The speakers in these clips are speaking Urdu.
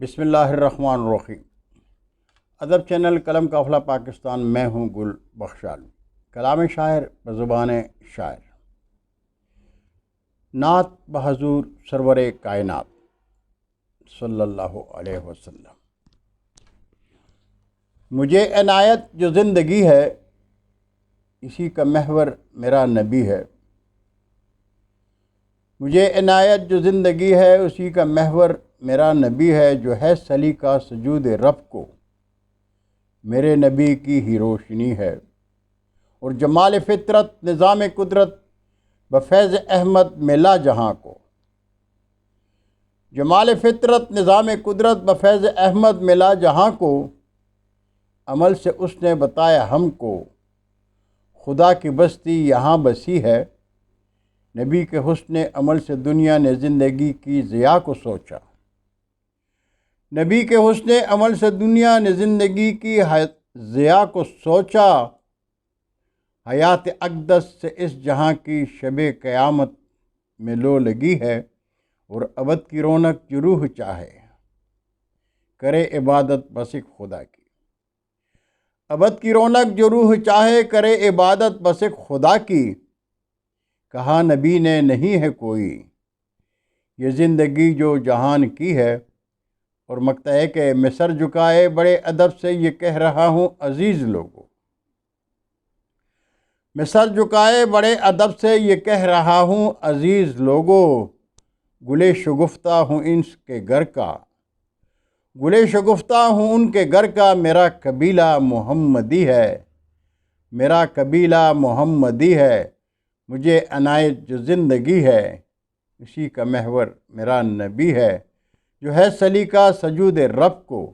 بسم اللہ الرحمن الرحیم۔ ادب چینل قلم قافلہ پاکستان، میں ہوں گل بخشال۔ کلام شاعر بزبان شاعر۔ نعت بحضور سرور کائنات صلی اللہ علیہ وسلم۔ مجھے عنایت جو زندگی ہے، اسی کا محور میرا نبی ہے۔ مجھے عنایت جو زندگی ہے، اسی کا محور میرا نبی ہے۔ جو ہے سلیقہ سجود رب کو، میرے نبی کی ہی روشنی ہے۔ اور جمال فطرت نظام قدرت بفیض احمد ملا جہاں کو۔ جمال فطرت نظام قدرت بفیض احمد ملا جہاں کو۔ عمل سے اس نے بتایا ہم کو، خدا کی بستی یہاں بسی ہے۔ نبی کے حسن عمل سے دنیا نے زندگی کی ضیاء کو سوچا۔ نبی کے حسن عمل سے دنیا نے زندگی کی ضیاء کو سوچا۔ حیات اقدس سے اس جہاں کی شب قیامت میں لو لگی ہے۔ اور ابد کی رونق جو روح چاہے، کرے عبادت بس ایک خدا کی۔ ابد کی رونق جو روح چاہے، کرے عبادت بس ایک خدا کی۔ کہا نبی نے نہیں ہے کوئی یہ زندگی جو جہان کی ہے۔ اور مقطع ہے کہ میں سر جھکائے بڑے ادب سے یہ کہہ رہا ہوں عزیز لوگوں۔ میں سر جھکائے بڑے ادب سے یہ کہہ رہا ہوں عزیز لوگوں۔ گلے شگفتہ ہوں ان کے گھر کا، گلے شگفتہ ہوں ان کے گھر کا۔ میرا قبیلہ محمدی ہے، میرا قبیلہ محمدی ہے۔ مجھے عنایت جو زندگی ہے، اسی کا محور میرا نبی ہے۔ جو ہے سلیقہ سجود رب کو،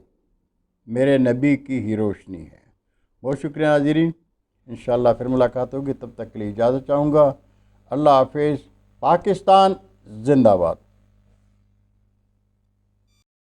میرے نبی کی ہی روشنی ہے۔ بہت شکریہ ناظرین، انشاءاللہ پھر ملاقات ہوگی، تب تک کے لیے اجازت چاہوں گا۔ اللہ حافظ۔ پاکستان زندہ باد۔